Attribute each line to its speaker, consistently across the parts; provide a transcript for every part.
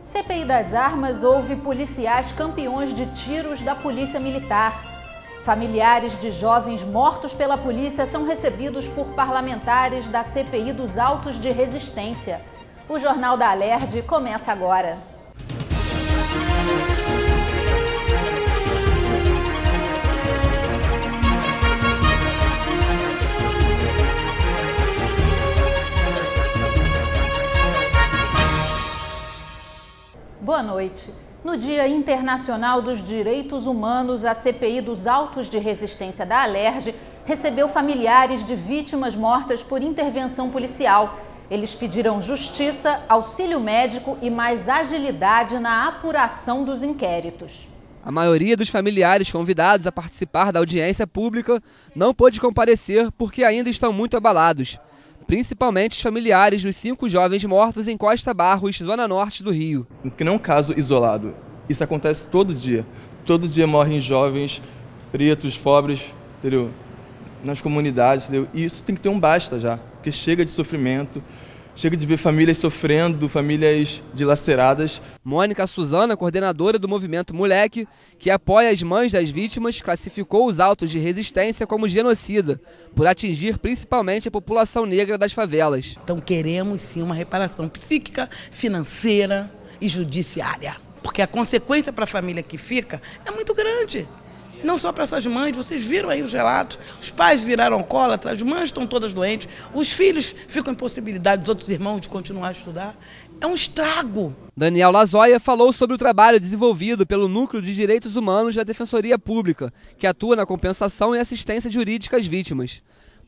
Speaker 1: CPI das Armas houve policiais campeões de tiros da Polícia Militar. Familiares de jovens mortos pela polícia são recebidos por parlamentares da CPI dos autos de resistência. O Jornal da Alerj começa agora. Boa noite. No Dia Internacional dos Direitos Humanos, a CPI dos Autos de Resistência da Alerj recebeu familiares de vítimas mortas por intervenção policial. Eles pediram justiça, auxílio médico e mais agilidade na apuração dos inquéritos.
Speaker 2: A maioria dos familiares convidados a participar da audiência pública não pôde comparecer porque ainda estão muito abalados, principalmente os familiares dos 5 jovens mortos em Costa Barros, zona norte do Rio.
Speaker 3: Que não é um caso isolado, isso acontece todo dia. Todo dia morrem jovens pretos, pobres, entendeu? Nas comunidades, entendeu? E isso tem que ter um basta já, porque chega de sofrimento, chega de ver famílias sofrendo, famílias dilaceradas.
Speaker 2: Mônica Suzana, coordenadora do movimento Moleque, que apoia as mães das vítimas, classificou os autos de resistência como genocida, por atingir principalmente a população negra das favelas.
Speaker 4: Então queremos sim uma reparação psíquica, financeira e judiciária, porque a consequência para a família que fica é muito grande. Não só para essas mães, vocês viram aí os relatos, os pais viraram alcoólatras, as mães estão todas doentes, os filhos ficam impossibilitados dos outros irmãos de continuar a estudar. É um estrago.
Speaker 2: Daniel Lazoia falou sobre o trabalho desenvolvido pelo Núcleo de Direitos Humanos da Defensoria Pública, que atua na compensação e assistência jurídica às vítimas.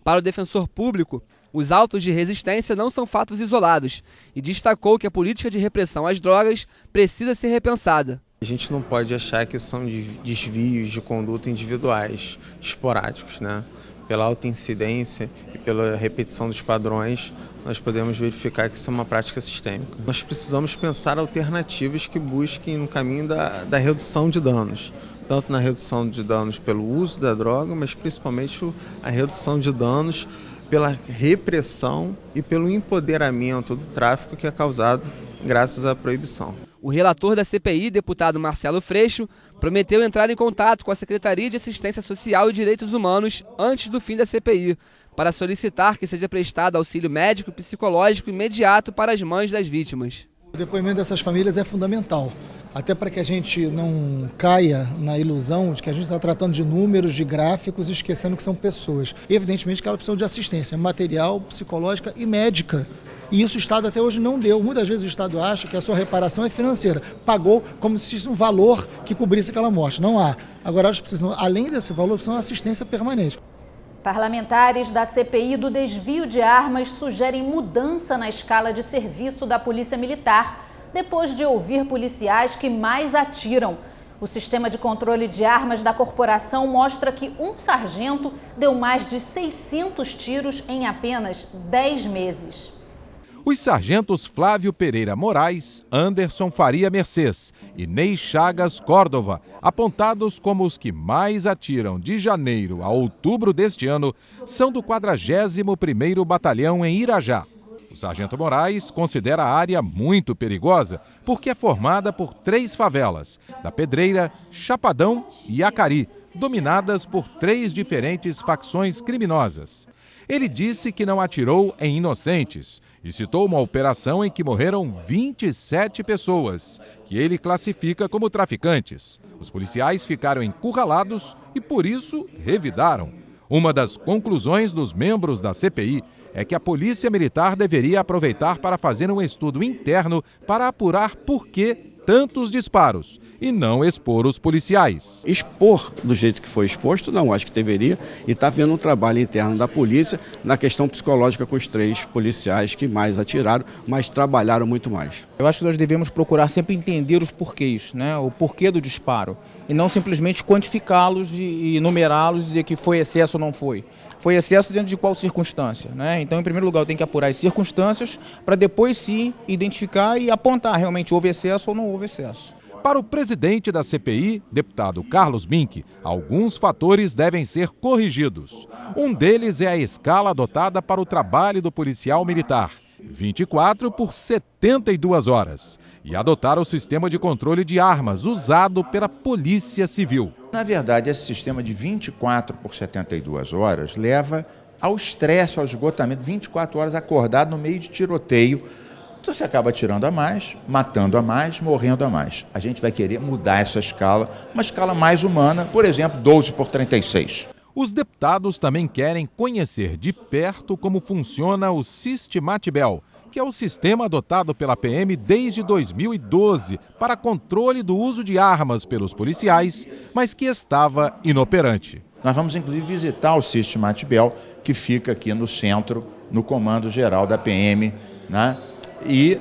Speaker 2: Para o defensor público, os autos de resistência não são fatos isolados e destacou que a política de repressão às drogas precisa ser repensada.
Speaker 5: A gente não pode achar que são desvios de conduta individuais, esporádicos, né? Pela alta incidência e pela repetição dos padrões, nós podemos verificar que isso é uma prática sistêmica. Nós precisamos pensar alternativas que busquem no caminho da redução de danos, tanto na redução de danos pelo uso da droga, mas principalmente a redução de danos pela repressão e pelo empoderamento do tráfico que é causado graças à proibição.
Speaker 2: O relator da CPI, deputado Marcelo Freixo, prometeu entrar em contato com a Secretaria de Assistência Social e Direitos Humanos antes do fim da CPI, para solicitar que seja prestado auxílio médico e psicológico imediato para as mães das vítimas.
Speaker 6: O depoimento dessas famílias é fundamental, até para que a gente não caia na ilusão de que a gente está tratando de números, de gráficos, esquecendo que são pessoas. Evidentemente que elas precisam de assistência material, psicológica e médica. E isso o Estado até hoje não deu. Muitas vezes o Estado acha que a sua reparação é financeira. Pagou como se fosse um valor que cobrisse aquela morte. Não há. Agora elas precisam, além desse valor, precisam de assistência permanente.
Speaker 1: Parlamentares da CPI do desvio de armas sugerem mudança na escala de serviço da Polícia Militar, depois de ouvir policiais que mais atiram. O sistema de controle de armas da corporação mostra que um sargento deu mais de 600 tiros em apenas 10 meses.
Speaker 7: Os sargentos Flávio Pereira Moraes, Anderson Faria Mercês e Ney Chagas Córdova, apontados como os que mais atiram de janeiro a outubro deste ano, são do 41º Batalhão em Irajá. O sargento Moraes considera a área muito perigosa porque é formada por 3 favelas, da Pedreira, Chapadão e Acari, dominadas por 3 diferentes facções criminosas. Ele disse que não atirou em inocentes e citou uma operação em que morreram 27 pessoas, que ele classifica como traficantes. Os policiais ficaram encurralados e, por isso, revidaram. Uma das conclusões dos membros da CPI é que a Polícia Militar deveria aproveitar para fazer um estudo interno para apurar por que tantos disparos e não expor os policiais.
Speaker 8: Expor do jeito que foi exposto, não acho que deveria, e está havendo um trabalho interno da polícia na questão psicológica com os 3 policiais que mais atiraram, mas trabalharam muito mais.
Speaker 9: Eu acho que nós devemos procurar sempre entender os porquês, né? O porquê do disparo, e não simplesmente quantificá-los e numerá-los e dizer que foi excesso ou não foi. Foi excesso dentro de qual circunstância, né? Então, em primeiro lugar, eu tenho que apurar as circunstâncias para depois sim identificar e apontar realmente houve excesso ou não houve excesso.
Speaker 7: Para o presidente da CPI, deputado Carlos Mink, alguns fatores devem ser corrigidos. Um deles é a escala adotada para o trabalho do policial militar. 24 por 72 horas e adotar o sistema de controle de armas usado pela Polícia Civil.
Speaker 10: Na verdade, esse sistema de 24 por 72 horas leva ao estresse, ao esgotamento, 24 horas acordado no meio de tiroteio. Então você acaba atirando a mais, matando a mais, morrendo a mais. A gente vai querer mudar essa escala, uma escala mais humana, por exemplo, 12 por 36.
Speaker 7: Os deputados também querem conhecer de perto como funciona o Sistematibel, que é o sistema adotado pela PM desde 2012 para controle do uso de armas pelos policiais, mas que estava inoperante.
Speaker 10: Nós vamos, inclusive, visitar o Sistematibel, que fica aqui no centro, no Comando Geral da PM, né? E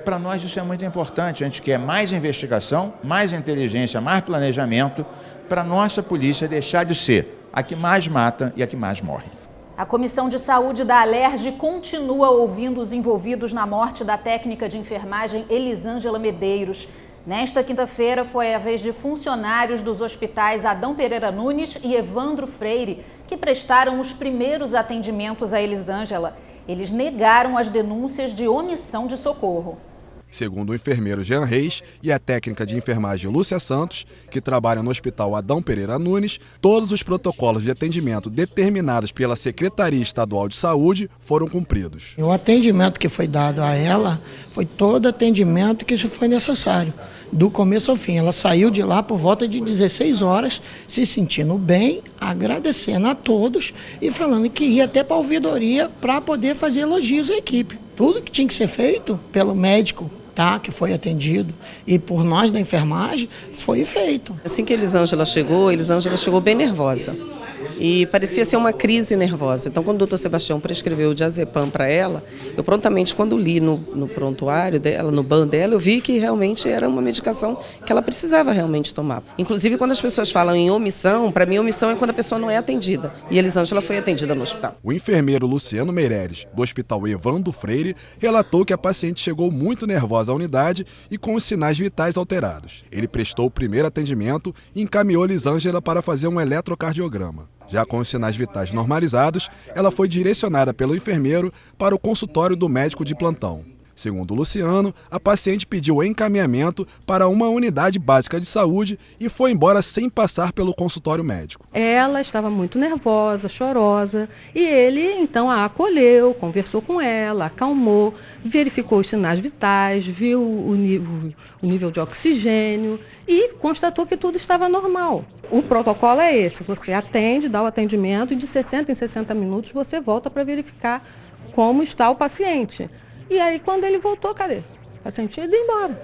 Speaker 10: para nós isso é muito importante. A gente quer mais investigação, mais inteligência, mais planejamento, para a nossa polícia deixar de ser a que mais mata e a que mais morre.
Speaker 1: A Comissão de Saúde da Alerj continua ouvindo os envolvidos na morte da técnica de enfermagem Elisângela Medeiros. Nesta quinta-feira foi a vez de funcionários dos hospitais Adão Pereira Nunes e Evandro Freire, que prestaram os primeiros atendimentos a Elisângela. Eles negaram as denúncias de omissão de socorro.
Speaker 11: Segundo o enfermeiro Jean Reis e a técnica de enfermagem Lúcia Santos, que trabalham no Hospital Adão Pereira Nunes, todos os protocolos de atendimento determinados pela Secretaria Estadual de Saúde foram cumpridos.
Speaker 12: O atendimento que foi dado a ela foi todo atendimento que foi necessário, do começo ao fim. Ela saiu de lá por volta de 16 horas, se sentindo bem, agradecendo a todos e falando que ia até para a ouvidoria para poder fazer elogios à equipe. Tudo que tinha que ser feito pelo médico, que foi atendido, e por nós da enfermagem, foi feito.
Speaker 13: Assim que a Elisângela chegou bem nervosa. E parecia ser uma crise nervosa. Então, quando o doutor Sebastião prescreveu o diazepam para ela, eu prontamente, quando li no prontuário dela, no ban dela, eu vi que realmente era uma medicação que ela precisava realmente tomar. Inclusive, quando as pessoas falam em omissão, para mim, omissão é quando a pessoa não é atendida. E a Elisângela foi atendida no hospital.
Speaker 11: O enfermeiro Luciano Meireles, do Hospital Evandro Freire, relatou que a paciente chegou muito nervosa à unidade e com os sinais vitais alterados. Ele prestou o primeiro atendimento e encaminhou a Elisângela para fazer um eletrocardiograma. Já com os sinais vitais normalizados, ela foi direcionada pelo enfermeiro para o consultório do médico de plantão. Segundo Luciano, a paciente pediu encaminhamento para uma unidade básica de saúde e foi embora sem passar pelo consultório médico.
Speaker 14: Ela estava muito nervosa, chorosa, e ele então a acolheu, conversou com ela, acalmou, verificou os sinais vitais, viu o nível de oxigênio e constatou que tudo estava normal. O protocolo é esse: você atende, dá o atendimento e de 60 em 60 minutos você volta para verificar como está o paciente. E aí, quando ele voltou, cadê? O paciente tinha ido embora.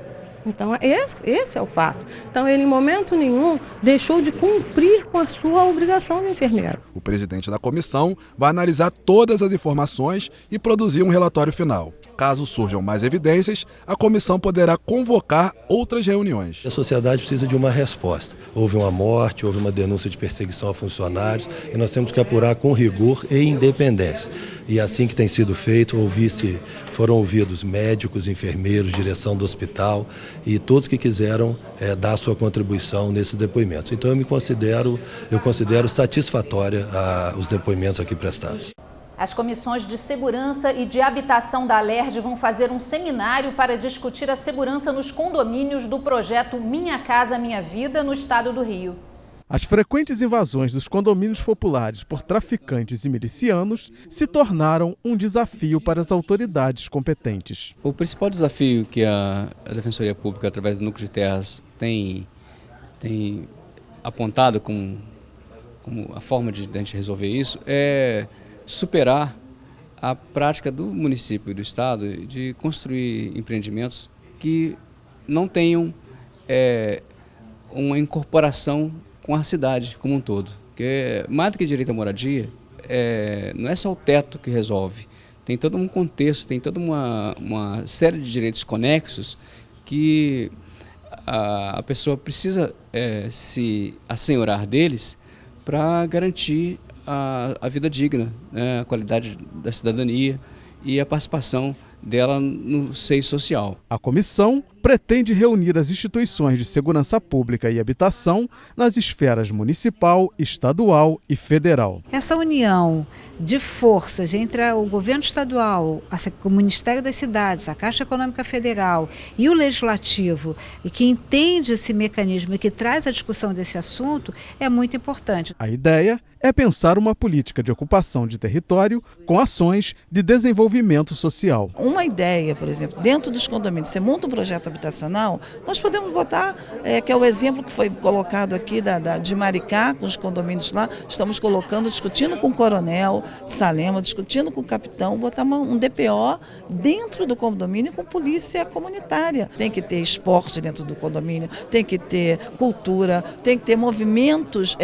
Speaker 14: Então, esse é o fato. Então, ele, em momento nenhum, deixou de cumprir com a sua obrigação de enfermeiro.
Speaker 11: O presidente da comissão vai analisar todas as informações e produzir um relatório final. Caso surjam mais evidências, a comissão poderá convocar outras reuniões.
Speaker 15: A sociedade precisa de uma resposta. Houve uma morte, houve uma denúncia de perseguição a funcionários e nós temos que apurar com rigor e independência. E assim que tem sido feito, foram ouvidos médicos, enfermeiros, direção do hospital e todos que quiseram dar sua contribuição nesses depoimentos. Então eu considero satisfatória os depoimentos aqui prestados.
Speaker 1: As comissões de segurança e de habitação da Alerj vão fazer um seminário para discutir a segurança nos condomínios do projeto Minha Casa Minha Vida no estado do Rio.
Speaker 16: As frequentes invasões dos condomínios populares por traficantes e milicianos se tornaram um desafio para as autoridades competentes.
Speaker 17: O principal desafio que a Defensoria Pública, através do Núcleo de Terras, tem apontado como a forma de a gente resolver isso é superar a prática do município e do estado de construir empreendimentos que não tenham uma incorporação com a cidade como um todo. Porque mais do que direito à moradia, não é só o teto que resolve. Tem todo um contexto, tem toda uma série de direitos conexos que a pessoa precisa se assenhorar deles para garantir a vida digna, né, a qualidade da cidadania e a participação dela no seio social.
Speaker 16: A comissão pretende reunir as instituições de segurança pública e habitação nas esferas municipal, estadual e federal.
Speaker 18: Essa união de forças entre o governo estadual, o Ministério das Cidades, a Caixa Econômica Federal e o Legislativo, e que entende esse mecanismo e que traz a discussão desse assunto, é muito importante.
Speaker 16: A ideia é pensar uma política de ocupação de território com ações de desenvolvimento social.
Speaker 19: Uma ideia, por exemplo, dentro dos condomínios, você monta um projeto habitacional, nós podemos botar, que é o exemplo que foi colocado aqui de Maricá, com os condomínios lá, estamos colocando, discutindo com o coronel Salema, discutindo com o capitão, botar um DPO dentro do condomínio com polícia comunitária. Tem que ter esporte dentro do condomínio, tem que ter cultura, tem que ter movimentos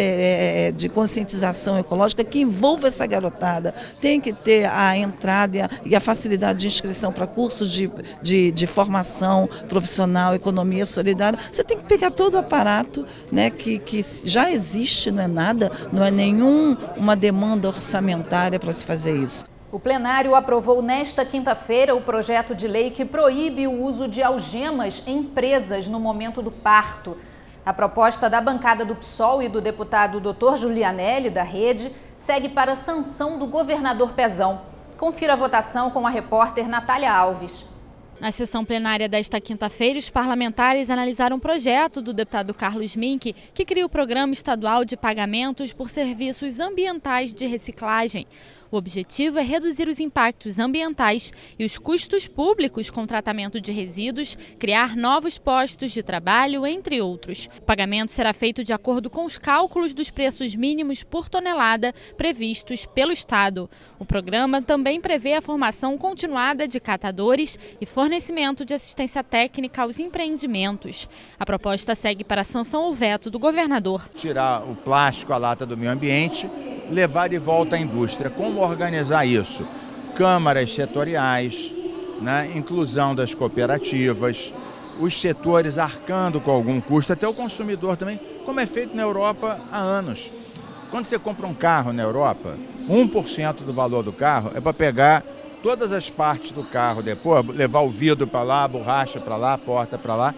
Speaker 19: de conscientização ecológica que envolva essa garotada, tem que ter a entrada e a facilidade de inscrição para cursos de formação profissional, economia solidária. Você tem que pegar todo o aparato, né, que já existe, não é nada, não é nenhuma demanda orçamentária para se fazer isso.
Speaker 1: O plenário aprovou nesta quinta-feira o projeto de lei que proíbe o uso de algemas em presas no momento do parto. A proposta da bancada do PSOL e do deputado Dr. Giulianelli, da Rede, segue para a sanção do governador Pezão. Confira a votação com a repórter Natália Alves.
Speaker 20: Na sessão plenária desta quinta-feira, os parlamentares analisaram um projeto do deputado Carlos Mink, que cria o Programa Estadual de Pagamentos por Serviços Ambientais de Reciclagem. O objetivo é reduzir os impactos ambientais e os custos públicos com tratamento de resíduos, criar novos postos de trabalho, entre outros. O pagamento será feito de acordo com os cálculos dos preços mínimos por tonelada previstos pelo Estado. O programa também prevê a formação continuada de catadores e fornecimento de assistência técnica aos empreendimentos. A proposta segue para a sanção ou veto do governador.
Speaker 10: Tirar o plástico, a lata do meio ambiente, levar de volta à indústria. Como organizar isso? Câmaras setoriais, né? Inclusão das cooperativas, os setores arcando com algum custo, até o consumidor também, como é feito na Europa há anos. Quando você compra um carro na Europa, 1% do valor do carro é para pegar todas as partes do carro depois, levar o vidro para lá, a borracha para lá, a porta para lá.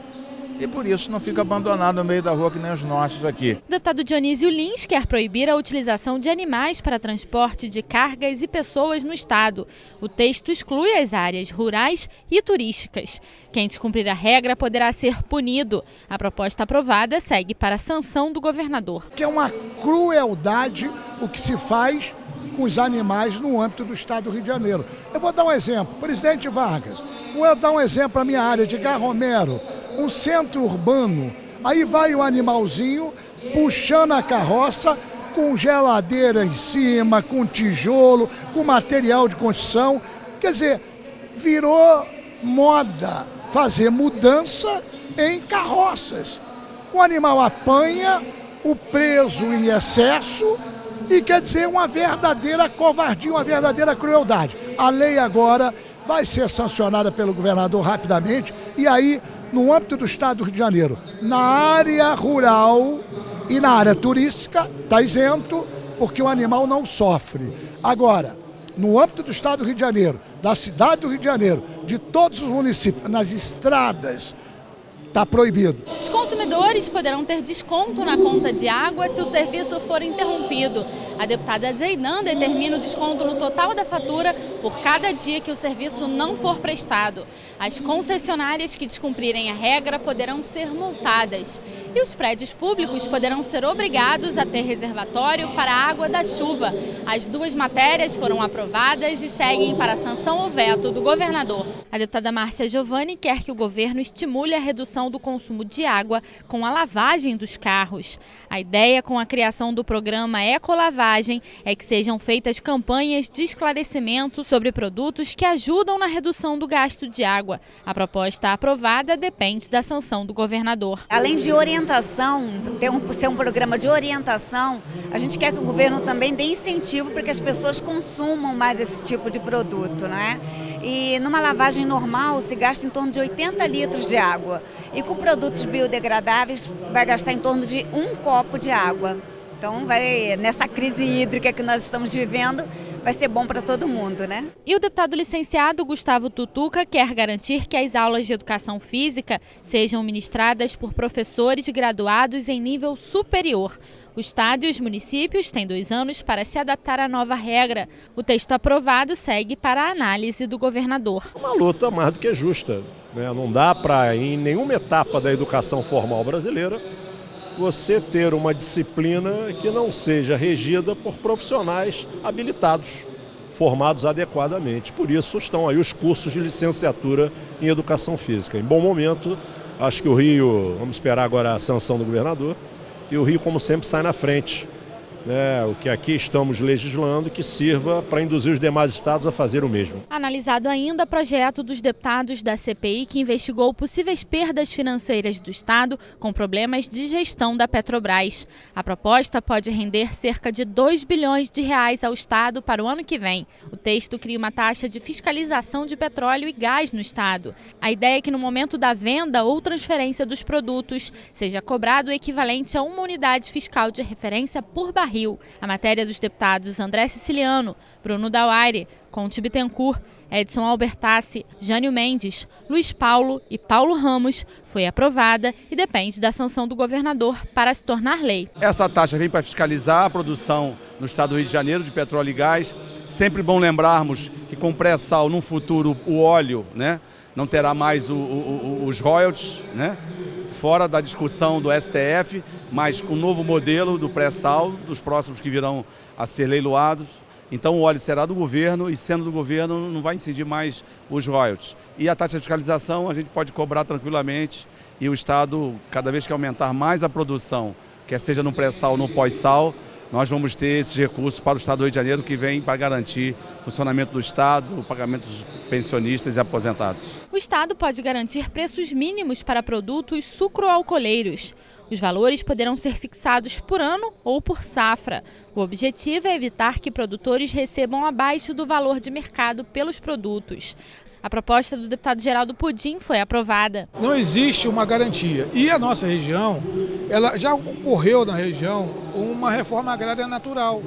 Speaker 10: E por isso não fica abandonado no meio da rua que nem os nossos aqui.
Speaker 20: O deputado Dionísio Lins quer proibir a utilização de animais para transporte de cargas e pessoas no estado. O texto exclui as áreas rurais e turísticas. Quem descumprir a regra poderá ser punido. A proposta aprovada segue para a sanção do governador.
Speaker 21: Que é uma crueldade o que se faz com os animais no âmbito do estado do Rio de Janeiro. Eu vou dar um exemplo. Presidente Vargas, vou dar um exemplo para a minha área de Garromero. Um centro urbano, aí vai o animalzinho puxando a carroça com geladeira em cima, com tijolo, com material de construção. Quer dizer, virou moda fazer mudança em carroças. O animal apanha, o preso em excesso e quer dizer uma verdadeira covardia, uma verdadeira crueldade. A lei agora vai ser sancionada pelo governador rapidamente e aí no âmbito do estado do Rio de Janeiro, na área rural e na área turística, está isento, porque o animal não sofre. Agora, no âmbito do estado do Rio de Janeiro, da cidade do Rio de Janeiro, de todos os municípios, nas estradas, está proibido.
Speaker 20: Os consumidores poderão ter desconto na conta de água se o serviço for interrompido. A deputada Zeidan determina o desconto no total da fatura por cada dia que o serviço não for prestado. As concessionárias que descumprirem a regra poderão ser multadas. E os prédios públicos poderão ser obrigados a ter reservatório para a água da chuva. As duas matérias foram aprovadas e seguem para a sanção ou veto do governador. A deputada Márcia Giovanni quer que o governo estimule a redução do consumo de água com a lavagem dos carros. A ideia com a criação do programa Ecolavagem é que sejam feitas campanhas de esclarecimento sobre produtos que ajudam na redução do gasto de água. A proposta aprovada depende da sanção do governador.
Speaker 22: Além de orientação, ser um programa de orientação, a gente quer que o governo também dê incentivo para que as pessoas consumam mais esse tipo de produto, não é? E numa lavagem normal se gasta em torno de 80 litros de água. E com produtos biodegradáveis vai gastar em torno de 1 copo de água. Então, nessa crise hídrica que nós estamos vivendo, vai ser bom para todo mundo, né?
Speaker 20: E o deputado licenciado Gustavo Tutuca quer garantir que as aulas de educação física sejam ministradas por professores graduados em nível superior. O Estado e os municípios têm 2 anos para se adaptar à nova regra. O texto aprovado segue para a análise do governador.
Speaker 3: Uma luta mais do que justa, né? Não dá para, em nenhuma etapa da educação formal brasileira, você ter uma disciplina que não seja regida por profissionais habilitados, formados adequadamente. Por isso estão aí os cursos de licenciatura em educação física. Em bom momento, acho que o Rio, vamos esperar agora a sanção do governador, e o Rio, como sempre, sai na frente, né? O que aqui estamos legislando que sirva para induzir os demais estados a fazer o mesmo.
Speaker 20: Analisado ainda projeto dos deputados da CPI que investigou possíveis perdas financeiras do Estado com problemas de gestão da Petrobras. A proposta pode render cerca de 2 bilhões de reais ao Estado para o ano que vem. O texto cria uma taxa de fiscalização de petróleo e gás no Estado. A ideia é que no momento da venda ou transferência dos produtos seja cobrado o equivalente a uma unidade fiscal de referência por barril. A matéria dos deputados André Siciliano, Bruno Dauaire, Conte Bittencourt, Edson Albertassi, Jânio Mendes, Luiz Paulo e Paulo Ramos foi aprovada e depende da sanção do governador para se tornar lei.
Speaker 4: Essa taxa vem para fiscalizar a produção no estado do Rio de Janeiro de petróleo e gás. Sempre bom lembrarmos que com pré-sal no futuro o óleo, né, não terá mais os royalties, né? Fora da discussão do STF, mas com o novo modelo do pré-sal, dos próximos que virão a ser leiloados. Então o óleo será do governo e, sendo do governo, não vai incidir mais os royalties. E a taxa de fiscalização a gente pode cobrar tranquilamente e o Estado, cada vez que aumentar mais a produção, quer seja no pré-sal ou no pós-sal, nós vamos ter esses recursos para o Estado do Rio de Janeiro que vem para garantir o funcionamento do Estado, o pagamento dos pensionistas e aposentados.
Speaker 20: O Estado pode garantir preços mínimos para produtos sucroalcooleiros. Os valores poderão ser fixados por ano ou por safra. O objetivo é evitar que produtores recebam abaixo do valor de mercado pelos produtos. A proposta do deputado Geraldo Pudim foi aprovada.
Speaker 23: Não existe uma garantia. E a nossa região, ela já ocorreu na região uma reforma agrária natural.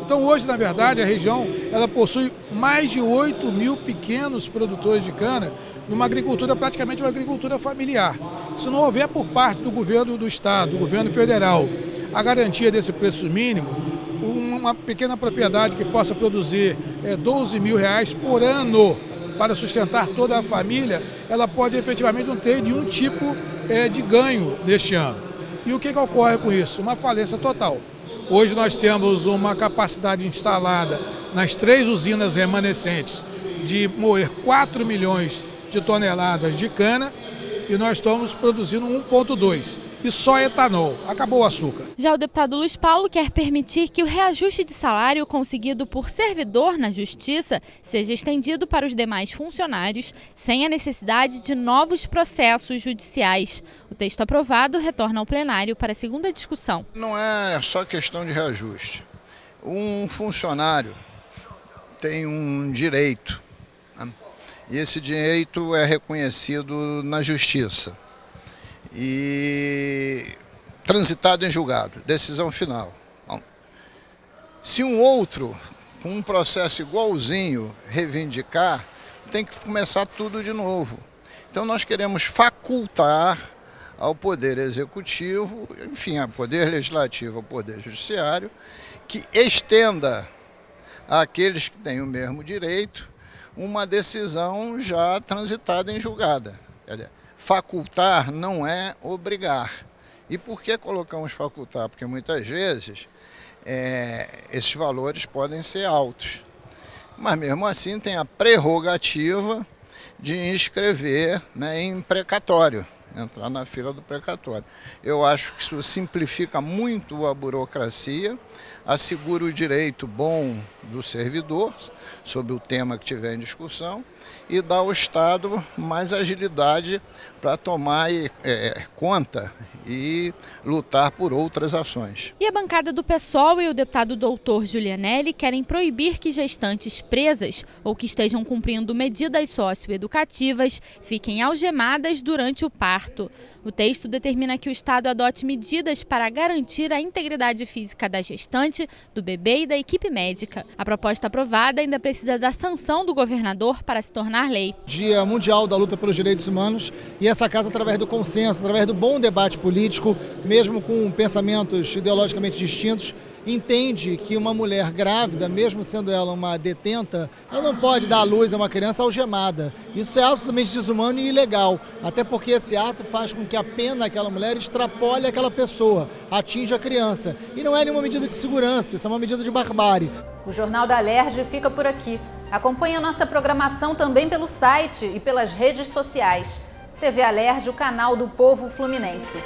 Speaker 23: Então hoje, na verdade, a região ela possui mais de 8 mil pequenos produtores de cana numa agricultura, praticamente uma agricultura familiar. Se não houver por parte do governo do Estado, do governo federal, a garantia desse preço mínimo, uma pequena propriedade que possa produzir 12 mil reais por ano para sustentar toda a família, ela pode efetivamente não ter nenhum tipo de ganho neste ano. E o que ocorre com isso? Uma falência total. Hoje nós temos uma capacidade instalada nas 3 usinas remanescentes de moer 4 milhões de toneladas de cana e nós estamos produzindo 1,2. E só etanol. Acabou o açúcar.
Speaker 20: Já o deputado Luiz Paulo quer permitir que o reajuste de salário conseguido por servidor na Justiça seja estendido para os demais funcionários, sem a necessidade de novos processos judiciais. O texto aprovado retorna ao plenário para a segunda discussão.
Speaker 24: Não é só questão de reajuste. Um funcionário tem um direito, né? E esse direito é reconhecido na Justiça e transitado em julgado, decisão final. Bom, se um outro, com um processo igualzinho, reivindicar, tem que começar tudo de novo. Então nós queremos facultar ao Poder Executivo, enfim, ao Poder Legislativo, ao Poder Judiciário, que estenda àqueles que têm o mesmo direito uma decisão já transitada em julgada. Facultar não é obrigar. E por que colocamos facultar? Porque muitas vezes esses valores podem ser altos. Mas mesmo assim tem a prerrogativa de inscrever, né, em precatório, entrar na fila do precatório. Eu acho que isso simplifica muito a burocracia, assegura o direito bom do servidor sobre o tema que tiver em discussão e dar ao Estado mais agilidade para tomar conta e lutar por outras ações.
Speaker 20: E a bancada do PSOL e o deputado doutor Giulianelli querem proibir que gestantes presas ou que estejam cumprindo medidas socioeducativas fiquem algemadas durante o parto. O texto determina que o Estado adote medidas para garantir a integridade física da gestante, do bebê e da equipe médica. A proposta aprovada ainda precisa da sanção do governador para se tornar lei.
Speaker 2: Dia Mundial da Luta pelos Direitos Humanos, e essa casa, através do consenso, através do bom debate político, mesmo com pensamentos ideologicamente distintos, entende que uma mulher grávida, mesmo sendo ela uma detenta, ela não pode dar à luz a uma criança algemada. Isso é absolutamente desumano e ilegal, até porque esse ato faz com que a pena daquela mulher extrapole aquela pessoa, atinja a criança. E não é nenhuma medida de segurança, isso é uma medida de barbárie.
Speaker 1: O Jornal da Alerj fica por aqui. Acompanhe a nossa programação também pelo site e pelas redes sociais. TV Alerj, o canal do povo fluminense.